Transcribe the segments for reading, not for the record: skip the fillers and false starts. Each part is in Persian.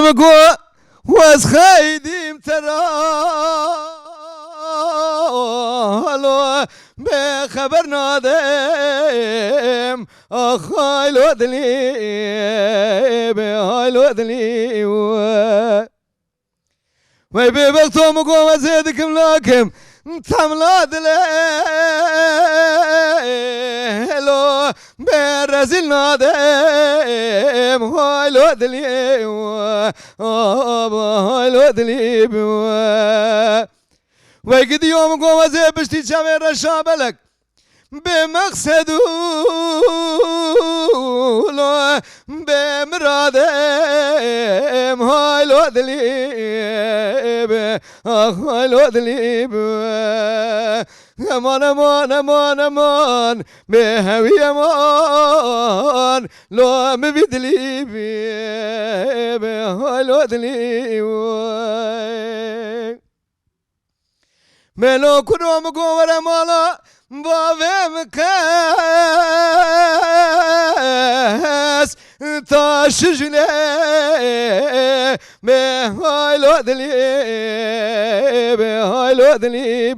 مگو واز خیدیم ترا حالا به خبر نادم آخای لو دلی به های لو دلی وی به بختو مگو وزیدکم لاکم تملا دلی هلو به رزیل نادم های لو دلی های لو دلی وی گدی یوم گو وزی بشتی چاوی رشابلک به مقصدو لو به مرادم های لو دلی به های لو دلی امان امان امان امان به هوی امان لو مبدلی به های لو دلی ملو کنم گوور مالا باوم کس تا شجله به های لو دلی به های لو دلی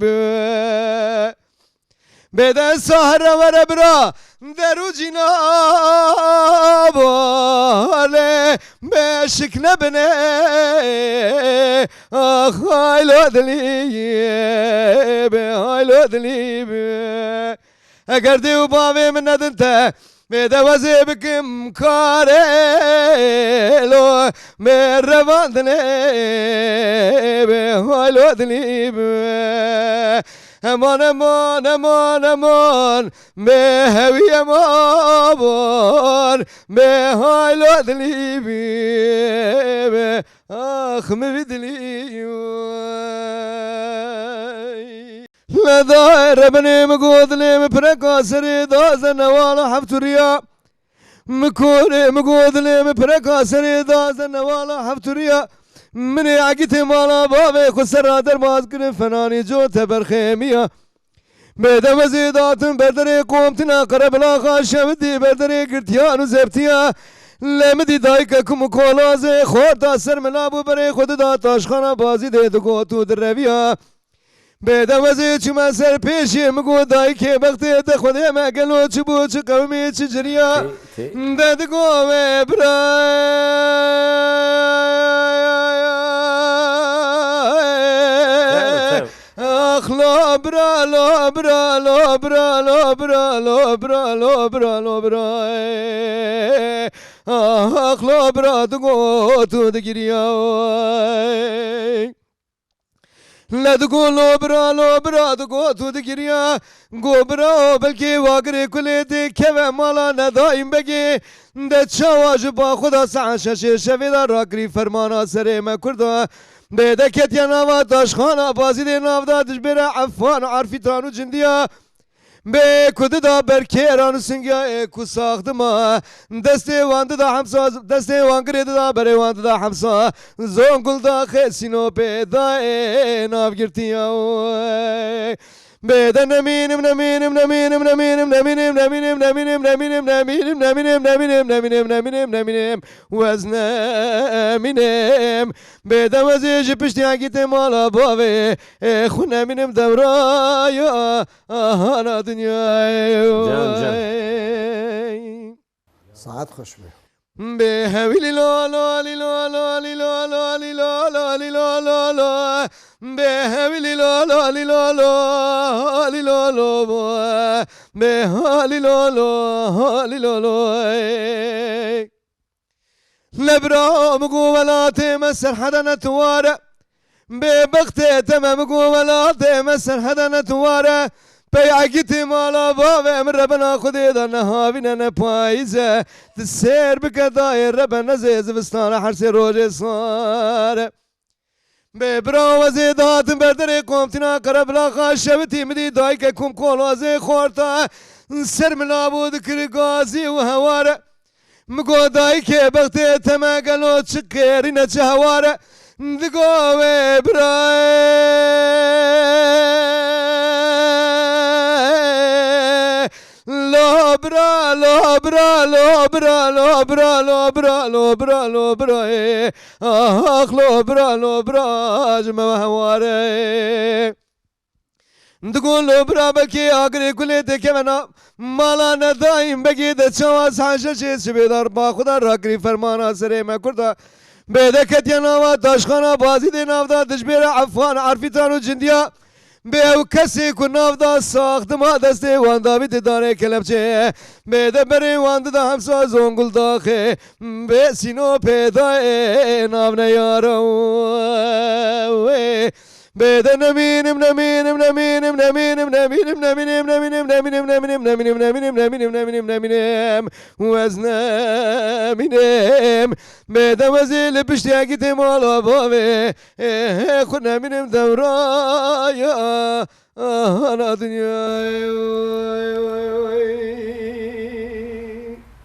به دست سهر ور برا درو جینا باله به شکل بنه آخ های لو دلی به های لو دلی اگر دیو باوی من ندنته به دوازی بکم کاره لو به رواندنه به های لو دلی امان امان امان امان به هوی امان به های لو دلی به آخ مبدلی لدای ربنی مگودلی مپرکاسری دازن والا حفتوریا مکوری مگودلی مپرکاسری دازن والا حفتوریا منی عقیت مالا بابی خسر در باز کن فنانی جو تبرخیمیا بیده وزیداتن بردری قومتنا قرب لاغا شودی بردری گرتیان و زبتیا لمدی دایک کم کولازه خود دا سر ملابو بری خود دا تاشخانه بازی دیدو گوتو در رویا بیده وزید چما سر پیشی مگو دایکی بختی ده خودی مگلو چی بو چی قومی چی جریا ده گوه برای اخ لو برا لو برا لو برا لو برا لو برا لو برا لو برا اخ لو برا دگو تو دگیریا لدگو لو برا دگو تو دگیریا گو برا بلکی واگری کلی دی که مالا ندایم بگی ده چواج با خدا سعشش شویدا راکری فرمانا سر مکردا بیده کتیا نوا داشخانا بازی دی ناو دادش بره عفان و عرفی تانو جندیا به کد دا برکیران سنگیا کو ساختما دسته واند دا همسا دسته وانگری دا بره واند دا همسا زونگل دا خسینو پیدا ناو گرتیا بیده نمینم نمینم نمینم نمینم نمینم نمینم نمینم نمینم نمینم نمینم نمینم نمینم نمینم نمینم وز نمینم بیده وزیج پشتی عقیت مالا باوی خو نمینم دورای آهانا دنیای ساعت خوش به به هویلی لا لا لی لا لا لی لا لا لی لا لا لی لا لا لا به هویلی لا لا لی لا لا لی لا لا به هالی لا لا لی لا لا لبرا مگو ولات مسر حدا نتواره به بخت تمام مگو ولات مسر حدا نتواره بیعگیت مالا باوه من ربنا خودی در نهاوینه نپاییزه تسیر بکدای ربنا زیز بستانه حرسی روژ ساره به براوزی داتن بردری قومتنا قرب لاغا شوتی مدی دای که کم کولوزی خورتا سر ملابود کری گازی و هواره مگو دای که بختی تمگلو چکری نچه هواره دگوه برای برا برا برا برا برا برا آخ برا برا جمع هواره تقول برا بكي أقري كل تكمنا مالا ندايم بقي دشواز حاجة شيء شبيدار باخدا راقري فرمانا سري ما كردا بيدك يناوا تاشخانا بازي دي نافدا تجبير عفان عرفي تانو جنديا بيو كسي كو نافدا ساخت ما دستي واندا بيت داري كلبچه بيد بري واند دا همسا زونگل داخي بسينو پیدا نافنا يارو بيد نمينم نمينم نمينم نمينم نمينم نمينم نمينم نمينم نمينم نمينم نمينم نمينم نمينم نمينم وزنا مينم بيد وزيل بشتاقي تمالا بابي خد نمينم دورايا أنا دنيا